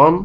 1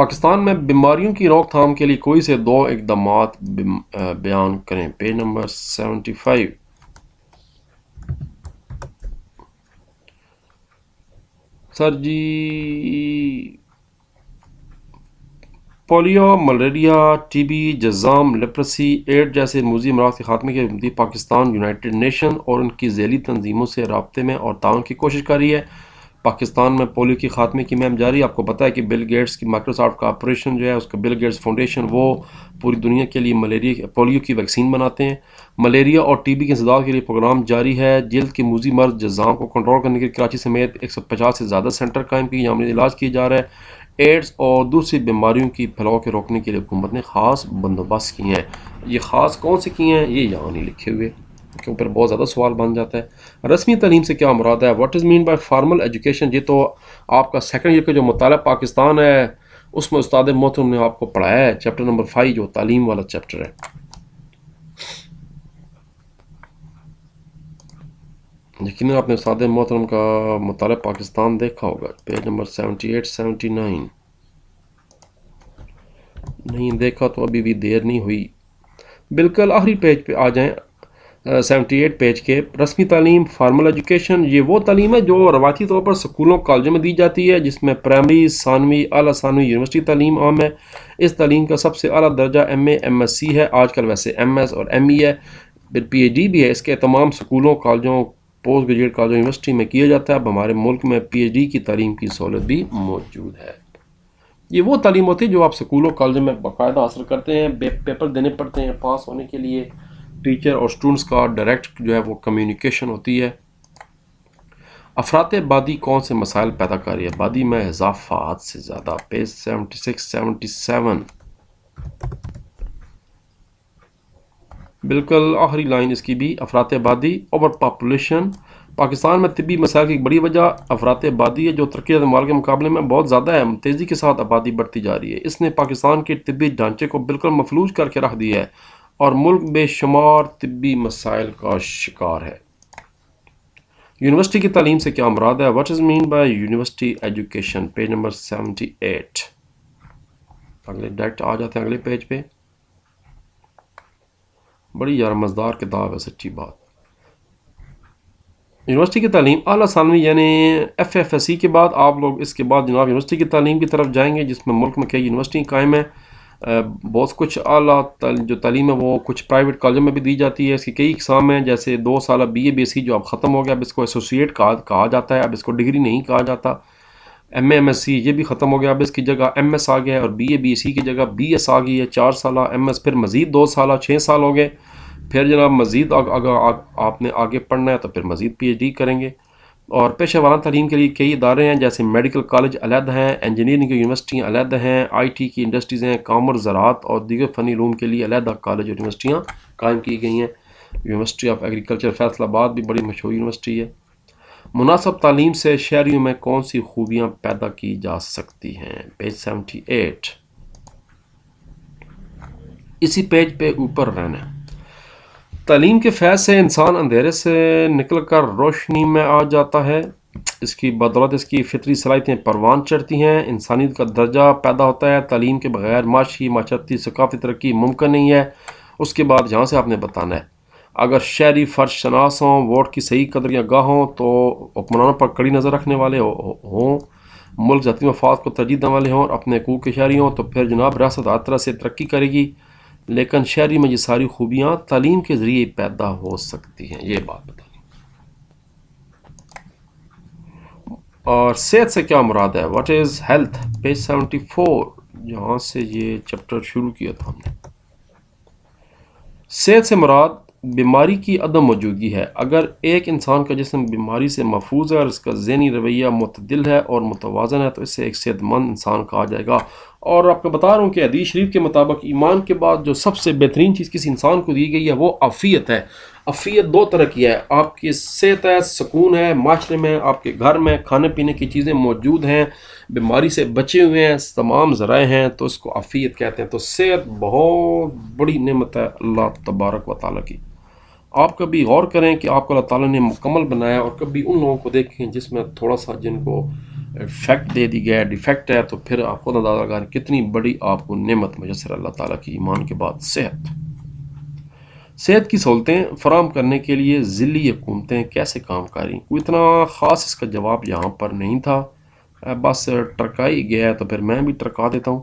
پاکستان میں بیماریوں کی روک تھام کے لیے کوئی سے 2 اقدامات بیان کریں. Page number 75. Sir ji polio, malaria, T B, جزام، لیپرسی، ایڈ جیسے موذی امراض کے خاتمے کے لیے پاکستان یونائٹڈ نیشن اور ان کی ذیلی تنظیموں سے رابطے میں اور تعاون کی کوشش کر رہی ہے. پاکستان میں پولیو کی خاتمے کی مہم جاری. آپ کو پتہ ہے کہ بل گیٹس کی مائکروسافٹ کا آپریشن جو ہے اس کا بل گیٹس فاؤنڈیشن وہ پوری دنیا کے لیے پولیو کی ویکسین بناتے ہیں. ملیریا اور ٹی بی کے انسداد کے لیے پروگرام جاری ہے. جلد کی موذی مرض جزام کو کنٹرول کرنے کے لیے کراچی سمیت 150 سے زیادہ سینٹر قائم کیے جہاں علاج کیا جا رہا ہے. ایڈز اور دوسری بیماریوں کی پھیلاؤ کے روکنے کے لیے حکومت نے خاص بندوبست کیے ہیں. یہ خاص کون سے کیے ہیں یہ یہاں نہیں لکھے ہوئے کیونکہ اوپر بہت زیادہ سوال بن جاتا ہے. رسمی تعلیم سے کیا مراد ہے؟ What is mean by formal education? یہ تو آپ کا سیکنڈ ایئر کا جو مطالعہ پاکستان ہے اس میں استاد محترم نے آپ کو پڑھایا ہے چیپٹر نمبر 5 جو تعلیم والا چیپٹر ہے. یقیناً آپ نے استاد محترم کا مطالعہ پاکستان دیکھا ہوگا. Page number 78 79. نہیں دیکھا تو ابھی بھی دیر نہیں ہوئی. بالکل آخری پیج پہ آ جائیں 78 پیج کے. رسمی تعلیم فارمل ایجوکیشن یہ وہ تعلیم ہے جو روایتی طور پر سکولوں کالجوں میں دی جاتی ہے جس میں پرائمری، ثانوی، اعلیٰ ثانوی، یونیورسٹی تعلیم عام ہے. اس تعلیم کا سب سے اعلیٰ درجہ ایم اے، ایم ایس سی ہے. آج کل ویسے ایم ایس اور ایم ای ہے، پھر پی ایچ ڈی بھی ہے. اس کے تمام سکولوں کالجوں پوسٹ گریجویٹ کالجوں یونیورسٹی میں کیا جاتا ہے. اب ہمارے ملک میں پی ایچ ڈی کی تعلیم کی سہولت بھی موجود ہے. یہ وہ تعلیم ہوتی ہے جو آپ سکولوں کالجوں میں باقاعدہ حاصل کرتے ہیں. پیپر دینے پڑتے ہیں پاس ہونے کے لیے. ٹیچر اور سٹوڈنٹس کا ڈائریکٹ جو ہے وہ کمیونیکیشن ہوتی ہے. افراط آبادی کون سے مسائل پیدا کر رہی ہے؟ آبادی میں اضافہ حد سے زیادہ. پیج 76 77. بالکل آخری لائن اس کی بھی. افراط آبادی اوور پاپولیشن. پاکستان میں طبی مسائل کی ایک بڑی وجہ افراط آبادی ہے جو ترقی یافتہ ممالک کے مقابلے میں بہت زیادہ ہے. تیزی کے ساتھ آبادی بڑھتی جا رہی ہے. اس نے پاکستان کے طبی ڈھانچے کو بالکل مفلوج کر کے رکھ دیا ہے اور ملک بے شمار طبی مسائل کا شکار ہے. یونیورسٹی کی تعلیم سے کیا مراد ہے؟ What is mean by university education? Page number 78. اگلے ڈائریکٹ آ جاتے ہیں اگلے پیج پہ. بڑی یار مزدار کتاب ہے سچی بات. یونیورسٹی کی تعلیم اعلیٰ ثانوی یعنی ایف ایف ایس سی کے بعد آپ لوگ اس کے بعد جناب یونیورسٹی کی تعلیم کی طرف جائیں گے جس میں ملک میں کئی یونیورسٹی قائم ہیں. بہت کچھ اعلیٰ جو تعلیم ہے وہ کچھ پرائیویٹ کالجوں میں بھی دی جاتی ہے. اس کی کئی اقسام ہیں جیسے 2 سالہ B A B S C جو اب ختم ہو گیا. اب اس کو ایسوسیٹ کہا جاتا ہے. اب اس کو ڈگری نہیں کہا جاتا. M A M S C یہ بھی ختم ہو گیا. اب اس کی جگہ ایم ایس آ گیا ہے اور B A B S C کی جگہ بی ایس آ گئی ہے 4 سالہ. ایم ایس پھر مزید 2 سالہ 6 سال ہو گئے. پھر جناب مزید اگر آپ نے آگے پڑھنا ہے تو پھر مزید پی ایچ ڈی کریں گے. اور پیشہ ورانہ تعلیم کے لیے کئی ادارے ہیں جیسے میڈیکل کالج علیحدہ ہیں، انجینئرنگ کی یونیورسٹیاں علیحدہ ہیں، آئی ٹی کی انڈسٹریز ہیں، کامرس، زراعت اور دیگر فنی علوم کے لیے علیحدہ کالج اور یونیورسٹیاں قائم کی گئی ہیں. یونیورسٹی آف ایگریکلچر فیصل آباد بھی بڑی مشہور یونیورسٹی ہے. مناسب تعلیم سے شہریوں میں کون سی خوبیاں پیدا کی جا سکتی ہیں؟ پیج 78. اسی پیج پہ اوپر رہنا. تعلیم کے فیض سے انسان اندھیرے سے نکل کر روشنی میں آ جاتا ہے. اس کی بدولت اس کی فطری صلاحیتیں پروان چڑھتی ہیں. انسانیت کا درجہ پیدا ہوتا ہے. تعلیم کے بغیر معاشی، معاشرتی، ثقافتی ترقی ممکن نہیں ہے. اس کے بعد یہاں سے آپ نے بتانا ہے اگر شہری فرض شناس ہوں، ووٹ کی صحیح قدر یا گاہ ہوں، تو حکمرانوں پر کڑی نظر رکھنے والے ہوں، ملک ذاتی مفاد کو ترجیح دینے والے ہوں اور اپنے حقوق کے شہری ہوں، تو پھر جناب ریاست ہر طرح سے ترقی کرے گی. لیکن شہری میں یہ ساری خوبیاں تعلیم کے ذریعے پیدا ہو سکتی ہیں. یہ بات بتائیں. اور صحت سے کیا مراد ہے؟ What is health? پیج 74 جہاں سے یہ چیپٹر شروع کیا تھا ہم نے. صحت سے مراد بیماری کی عدم موجودگی ہے. اگر ایک انسان کا جسم بیماری سے محفوظ ہے اور اس کا ذہنی رویہ معتدل ہے اور متوازن ہے تو اسے ایک صحت مند انسان کہا جائے گا. اور آپ کو بتا رہا ہوں کہ حدیث شریف کے مطابق ایمان کے بعد جو سب سے بہترین چیز کسی انسان کو دی گئی ہے وہ عافیت ہے. عافیت 2 طرح کی ہے. آپ کی صحت ہے، سکون ہے، معاشرے میں آپ کے گھر میں کھانے پینے کی چیزیں موجود ہیں، بیماری سے بچے ہوئے ہیں، تمام ذرائع ہیں، تو اس کو عافیت کہتے ہیں. تو صحت بہت بڑی نعمت ہے اللہ تبارک و تعالیٰ کی. آپ کبھی غور کریں کہ آپ کو اللہ تعالیٰ نے مکمل بنایا اور کبھی ان لوگوں کو دیکھیں جس میں تھوڑا سا جن کو فیکٹ دے دی گیا ڈیفیکٹ ہے، تو پھر آپ خود اندازہ لگائیں کتنی بڑی آپ کو نعمت میسر اللہ تعالیٰ کی ایمان کے بعد صحت کی سہولتیں فراہم کرنے کے لیے ذیلی حکومتیں کیسے کام کریں، کوئی اتنا خاص اس کا جواب یہاں پر نہیں تھا، بس ٹرکائی گیا ہے تو پھر میں بھی ٹرکا دیتا ہوں۔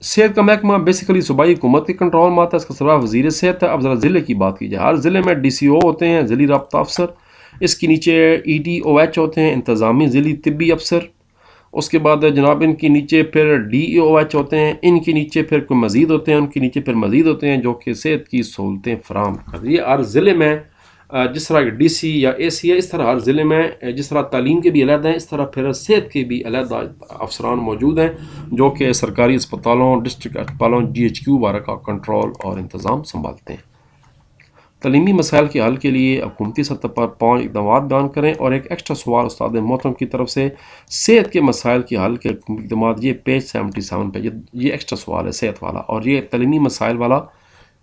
صحت کا محکمہ بیسیکلی صوبائی حکومت کے کنٹرول میں آتا ہے، اس کا سربراہ وزیر صحت ہے۔ اب ذرا ضلع کی بات کی جائے، ہر ضلع میں ڈی سی او ہوتے ہیں، ضلعی رابطہ افسر، اس کے نیچے ای ڈی او ایچ ہوتے ہیں، انتظامی ضلعی طبی افسر، اس کے بعد جناب ان کے نیچے پھر ڈی او ایچ ہوتے ہیں، ان کے نیچے پھر کوئی مزید ہوتے ہیں، ان کے نیچے پھر مزید ہوتے ہیں جو کہ صحت کی سہولتیں فراہم کرتے ہیں۔ یہ ہر ضلع میں جس طرح ڈی سی یا اے سی ہے، اس طرح ہر ضلع میں جس طرح تعلیم کے بھی علیحدہ ہیں، اس طرح پھر صحت کے بھی علیحدہ افسران موجود ہیں جو کہ سرکاری اسپتالوں، ڈسٹرکٹ اسپتالوں، جی ایچ کیو وغیرہ کا کنٹرول اور انتظام سنبھالتے ہیں۔ تعلیمی مسائل کے حل کے لیے حکومتی سطح پر 5 اقدامات بیان کریں، اور ایک ایکسٹرا سوال استاد محترم کی طرف سے، صحت کے مسائل کے حل کے حکومتی اقدامات، یہ پیج 77 پہ یہ ایکسٹرا سوال ہے صحت والا، اور یہ تعلیمی مسائل والا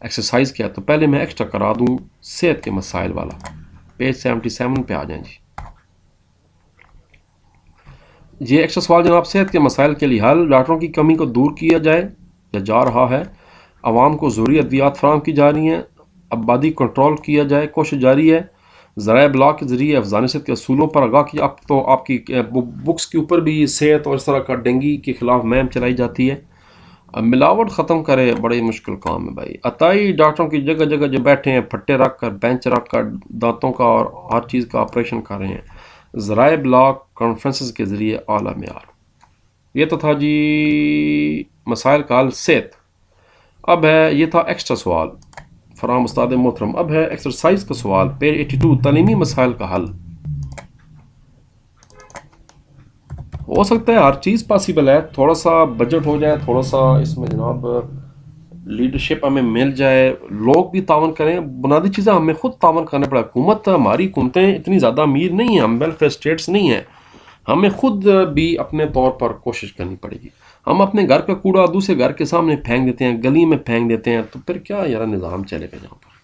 ایکسرسائز کیا ہے، تو پہلے میں ایکسٹرا کرا دوں صحت کے مسائل والا، پیج 77 پہ آ جائیں جی۔ یہ ایکسٹرا سوال جناب، صحت کے مسائل کے لیے حل، ڈاکٹروں کی کمی کو دور کیا جائے یا جا رہا ہے، عوام کو ضروری ادویات فراہم کی جا رہی ہیں، آبادی کنٹرول کیا جائے، کوشش جاری ہے، ذرائع ابلاغ کے ذریعے افزانہ صحت کے اصولوں پر آگاہ کیا۔ اب تو آپ کی بکس کے اوپر بھی صحت اور اس طرح کا ڈینگی کے خلاف مہم چلائی جاتی ہے۔ ملاوٹ ختم کرے، بڑے مشکل کام ہے بھائی۔ عطائی ڈاکٹروں کی جگہ جگہ جو بیٹھے ہیں، پھٹے رکھ کر، بینچ رکھ کر دانتوں کا اور ہر چیز کا آپریشن کر رہے ہیں۔ ذرائع ابلاغ کانفرنسز کے ذریعے اعلیٰ معیار۔ یہ تو تھا جی مسائل کا حل صحت۔ اب ہے، یہ تھا ایکسٹرا سوال فراہم استاد محترم۔ اب ہے ایکسرسائز کا سوال، پیج 82، تعلیمی مسائل کا حل۔ ہو سکتا ہے ہر چیز پاسبل ہے، تھوڑا سا بجٹ ہو جائے، تھوڑا سا اس میں جناب لیڈرشپ ہمیں مل جائے، لوگ بھی تعاون کریں، بنیادی چیزیں ہمیں خود تعاون کرنا پڑا۔ حکومت، ہماری حکومتیں اتنی زیادہ امیر نہیں ہیں، ہم ویلفیئر اسٹیٹس نہیں ہیں، ہمیں خود بھی اپنے طور پر کوشش کرنی پڑے گی۔ ہم اپنے گھر کا کوڑا دوسرے گھر کے سامنے پھینک دیتے ہیں، گلی میں پھینک دیتے ہیں، تو پھر کیا یار نظام چلے گا جہاں پر؟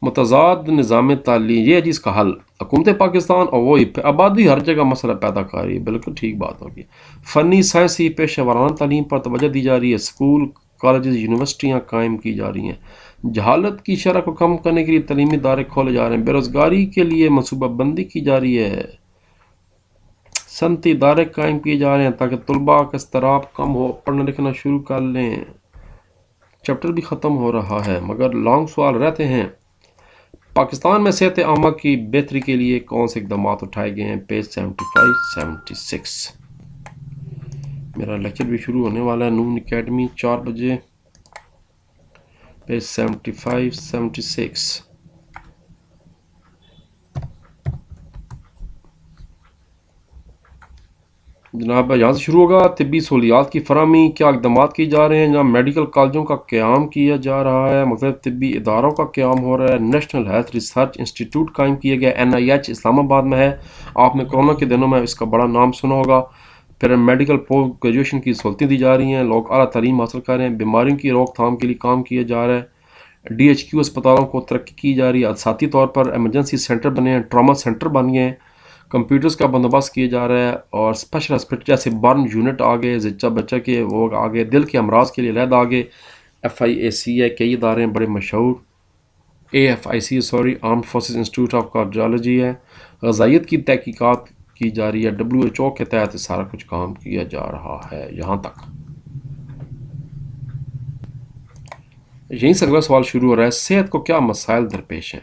متضاد نظام تعلیم، یہ ہے جی اس کا حل، حکومت پاکستان اور وہی آبادی ہر جگہ مسئلہ پیدا کر رہی ہے، بالکل ٹھیک بات ہوگی۔ فنی سائنسی پیشہ ورانہ تعلیم پر توجہ دی جا رہی ہے، اسکول، کالجز، یونیورسٹیاں قائم کی جا رہی ہیں، جہالت کی شرح کو کم کرنے کے لیے تعلیمی ادارے کھولے جا رہے ہیں، بے روزگاری کے لیے منصوبہ بندی کی جا رہی ہے، صنعتی ادارے قائم کیے جا رہے ہیں تاکہ طلباء کا اضطراب کم ہو، پڑھنا لکھنا شروع کر لیں۔ چیپٹر بھی ختم ہو رہا ہے مگر لانگ سوال رہتے ہیں۔ پاکستان میں صحت عامہ کی بہتری کے لیے کون سے اقدامات اٹھائے گئے ہیں، پیج 75 76۔ میرا لیکچر بھی شروع ہونے والا ہے نون اکیڈمی 4 بجے، پیج 75 76۔ جناب یہاں سے شروع ہوگا، طبی سہولیات کی فراہمی، کیا اقدامات کیے جا رہے ہیں جناب؟ میڈیکل کالجوں کا قیام کیا جا رہا ہے، مختلف طبی اداروں کا قیام ہو رہا ہے، نیشنل ہیلتھ ریسرچ انسٹیٹیوٹ قائم کیا گیا، NIH اسلام آباد میں ہے، آپ نے کورونا کے دنوں میں اس کا بڑا نام سنا ہوگا۔ پھر میڈیکل پوسٹ گریجویشن کی سہولتیں دی جا رہی ہیں، لوگ اعلیٰ تعلیم حاصل کر رہے ہیں، بیماریوں کی روک تھام کے لیے کام کیا جا رہا ہے، DHQ اسپتالوں کو ترقی کی جا رہی ہے، ذاتی طور پر ایمرجنسی سینٹر بنے ہیں، ٹراما سینٹر بن گئے ہیں، کمپیوٹرز کا بندوبست کیا جا رہا ہے، اور اسپیشل ہاسپٹل جیسے برن یونٹ آگے، زچہ بچہ کے وہ آگے، دل کے امراض کے لیے علیحدہ آگے FIAC ہے، کئی ادارے ہیں بڑے مشہور، AFIC armed forces institute of cardiology ہے، غذائیت کی تحقیقات کی جا رہی ہے، WHO کے تحت سارا کچھ کام کیا جا رہا ہے یہاں تک۔ یہیں سے اگلا سوال شروع ہو رہا ہے، صحت کو کیا مسائل درپیش ہیں؟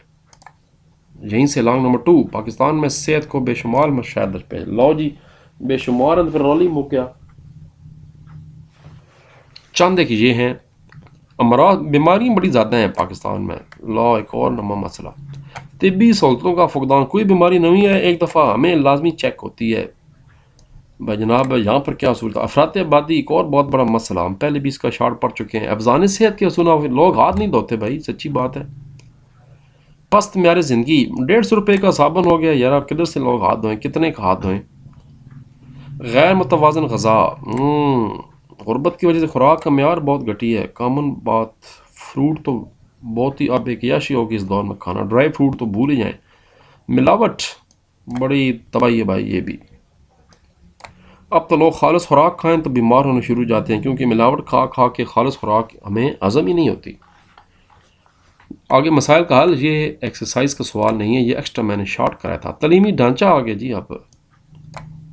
یہیں سے لانگ نمبر 2، پاکستان میں صحت کو بے شمار مسائل درپیش۔ لو جی بے شمار پھر رولی مکیا چند ایک یہ ہیں، امراض بیماریاں بڑی زیادہ ہیں پاکستان میں، لو ایک اور نما مسئلہ، طبی سہولتوں کا فقدان، کوئی بیماری نہیں ہے ایک دفعہ ہمیں لازمی چیک ہوتی ہے بھائی جناب، یہاں پر کیا اصول تھا؟ افراط آبادی ایک اور بہت بڑا مسئلہ، ہم پہلے بھی اس کا شارٹ پڑھ چکے ہیں، افزان صحت کے اصول، لوگ ہاتھ نہیں دھوتے بھائی، سچی بات ہے۔ پست معیار زندگی، 150 روپے کا صابن ہو گیا یار، آپ کدھر سے لوگ ہاتھ دھوئیں، کتنے کا ہاتھ دھوئیں؟ غیر متوازن غذا، غربت کی وجہ سے خوراک کا معیار بہت گھٹی ہے، کامن بات، فروٹ تو بہت ہی اب ایک عیاشی ہوگی اس دور میں کھانا، ڈرائی فروٹ تو بھول ہی جائیں۔ ملاوٹ، بڑی تباہی ہے بھائی یہ بھی. اب تو لوگ خالص خوراک کھائیں تو بیمار ہونے شروع ہو جاتے ہیں، کیونکہ ملاوٹ کھا کھا کے خالص خوراک ہمیں ہضم ہی نہیں ہوتی. آگے مسائل کا حل، یہ ایکسرسائز کا سوال نہیں ہے، یہ ایکسٹرا میں نے شارٹ کرایا تھا. تعلیمی ڈھانچہ آگے جی، اب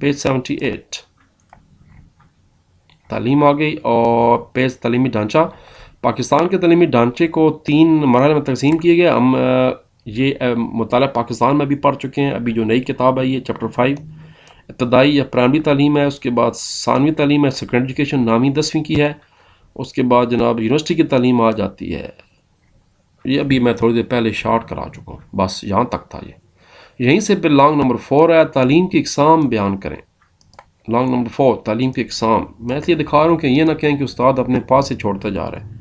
پیج 78 تعلیم آ گئی، اور پیج تعلیمی ڈھانچہ. پاکستان کے تعلیمی ڈھانچے کو 3 مرحلے میں تقسیم کیے گئے. ہم یہ مطالعہ پاکستان میں بھی پڑھ چکے ہیں. ابھی جو نئی کتاب ہے یہ چیپٹر 5 ابتدائی یا پرائمری تعلیم ہے، اس کے بعد ثانوی تعلیم ہے، سیکنڈری ایجوکیشن نامی 10ویں کی ہے، اس کے بعد جناب یونیورسٹی کی تعلیم آ جاتی ہے. یہ ابھی میں تھوڑی دیر پہلے شارٹ کرا چکا ہوں، بس یہاں تک تھا. یہ یہیں سے پھر لانگ نمبر 4 ہے، تعلیم کی اقسام بیان کریں. لانگ نمبر 4 تعلیم کی اقسام. میں اس لیے دکھا رہا ہوں کہ یہ نہ کہیں کہ استاد اپنے پاس سے چھوڑتا جا رہا ہے.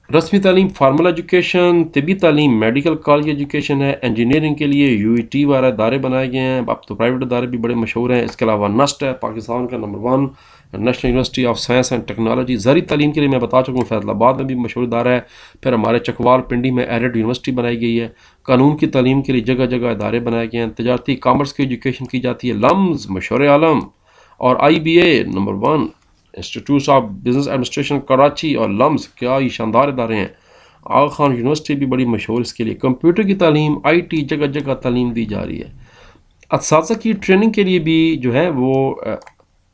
رسمی تعلیم فارمل ایجوکیشن، طبی تعلیم میڈیکل کالج ایجوکیشن ہے. انجینئرنگ کے لیے یو ای ٹی وغیرہ ادارے بنائے گئے ہیں. اب تو پرائیویٹ ادارے بھی بڑے مشہور ہیں. اس کے علاوہ نسٹ ہے پاکستان کا number 1، national university of science and technology. زرعی تعلیم کے لیے میں بتا چکا ہوں فیصل آباد میں بھی مشہور ادارہ ہے. پھر ہمارے چکوال پنڈی میں ایرڈ یونیورسٹی بنائی گئی ہے. قانون کی تعلیم کے لیے جگہ جگہ ادارے بنائے گئے ہیں. تجارتی کامرس کی ایجوکیشن کی جاتی ہے. لمز مشہور عالم اور I B A number 1 institute of business administration Karachi اور لمز، کیا یہ شاندار ادارے ہیں. آغا خان یونیورسٹی بھی بڑی مشہور اس کے لیے. کمپیوٹر کی تعلیم، آئی ٹی، جگہ جگہ تعلیم دی جا رہی ہے. اساتذہ کی ٹریننگ کے لیے بھی جو ہے وہ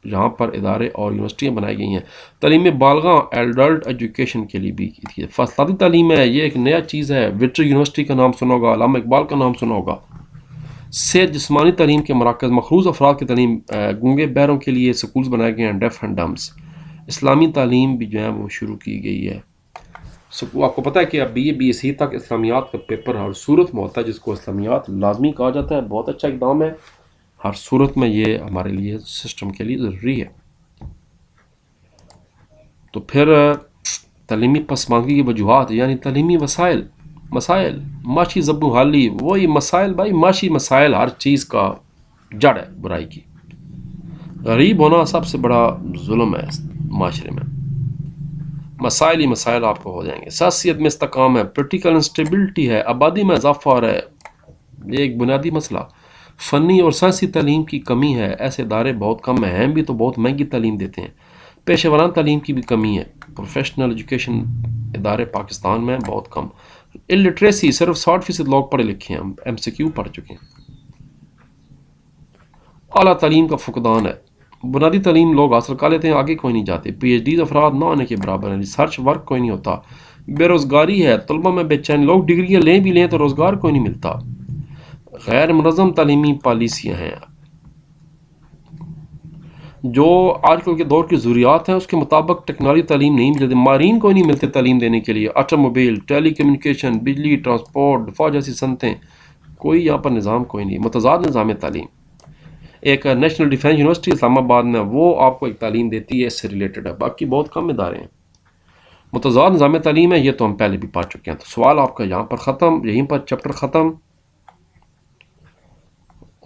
یہاں پر ادارے اور یونیورسٹیاں بنائی گئی ہیں. تعلیم بالغاں ایڈلٹ ایجوکیشن کے لیے بھی فاصلاتی تعلیم ہے. یہ ایک نیا چیز ہے. وٹر یونیورسٹی کا نام سنا ہوگا، علامہ اقبال کا نام سنا ہوگا. صحت جسمانی تعلیم کے مراکز، مخروض افراد کی تعلیم، گونگے بہروں کے لیے سکولز بنائے گئے ہیں، ڈیف اینڈ ڈمبس. اسلامی تعلیم بھی جو ہے وہ شروع کی گئی ہے. آپ کو پتہ ہے کہ اب بی ایس سی تک اسلامیات کا پیپر ہر صورت میں ہوتا ہے، جس کو اسلامیات لازمی کہا جاتا ہے. بہت اچھا اقدام ہے. ہر صورت میں یہ ہمارے لیے سسٹم کے لیے ضروری ہے. تو پھر تعلیمی پسماندگی کی وجوہات، یعنی تعلیمی مسائل معاشی زبوں حالی. وہی مسائل بھائی، معاشی مسائل ہر چیز کا جڑ ہے برائی کی. غریب ہونا سب سے بڑا ظلم ہے معاشرے میں. مسائل ہی مسائل آپ کو ہو جائیں گے. سیاست میں استحکام ہے، پولیٹیکل انسٹیبلٹی ہے، آبادی میں اضافہ ہو رہا ہے، یہ ایک بنیادی مسئلہ. فنی اور سائنسی تعلیم کی کمی ہے، ایسے ادارے بہت کم ہیں بھی تو بہت مہنگی تعلیم دیتے ہیں. پیشہ ورانہ تعلیم کی بھی کمی ہے، پروفیشنل ایجوکیشن ادارے پاکستان میں بہت کم. الٹریسی، صرف 60% لوگ پڑھے لکھے ہیں، ہم ایم سی کیو پڑھ چکے ہیں. اعلیٰ تعلیم کا فقدان ہے. بنیادی تعلیم لوگ حاصل کر لیتے ہیں، آگے کوئی نہیں جاتے. پی ایچ ڈیز افراد نہ ہونے کے برابر ہیں. ریسرچ ورک کوئی نہیں ہوتا. بے روزگاری ہے، طلبہ میں بے چین. لوگ ڈگریاں لیں بھی لیں تو روزگار کوئی نہیں ملتا. غیر منظم تعلیمی پالیسیاں ہیں. جو آج کل کے دور کی ضروریات ہیں اس کے مطابق ٹیکنالوجی تعلیم نہیں ملتی. ماہرین کوئی نہیں ملتے تعلیم دینے کے لیے. آٹو موبائل، ٹیلی کمیونیکیشن، بجلی، ٹرانسپورٹ، دفاع جیسی صنعتیں، کوئی یہاں پر نظام کوئی نہیں. متضاد نظام تعلیم. ایک نیشنل ڈیفینس یونیورسٹی اسلام آباد میں، وہ آپ کو ایک تعلیم دیتی ہے، اس سے ریلیٹڈ ہے. باقی بہت کم ادارے ہیں. متضاد نظام تعلیم ہے، یہ تو ہم پہلے بھی پڑھ چکے ہیں. تو سوال آپ کا یہاں پر ختم، یہیں پر چیپٹر ختم.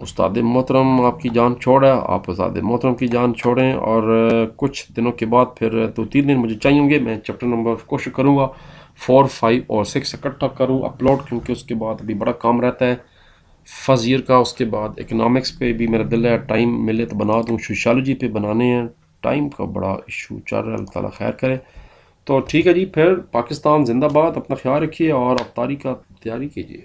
استاد محترم آپ کی جان چھوڑے، آپ استاد محترم کی جان چھوڑیں. اور کچھ دنوں کے بعد پھر 2-3 دن مجھے چاہیے ہوں گے، میں چیپٹر نمبر کوشش کروں گا 4، 5 اور 6 اکٹھا کروں اپلوڈ، کیونکہ اس کے بعد ابھی بڑا کام رہتا ہے فرسٹ ایئر کا. اس کے بعد اکنامکس پہ بھی میرا دل ہے، ٹائم ملے تو بنا دوں. سوشیالوجی پہ بنانے ہیں، ٹائم کا بڑا ایشو چل رہا ہے. اللہ تعالیٰ خیر کرے. تو ٹھیک ہے جی، پھر پاکستان زندہ باد. اپنا خیال رکھیے اور افطاری کا تیاری کیجیے.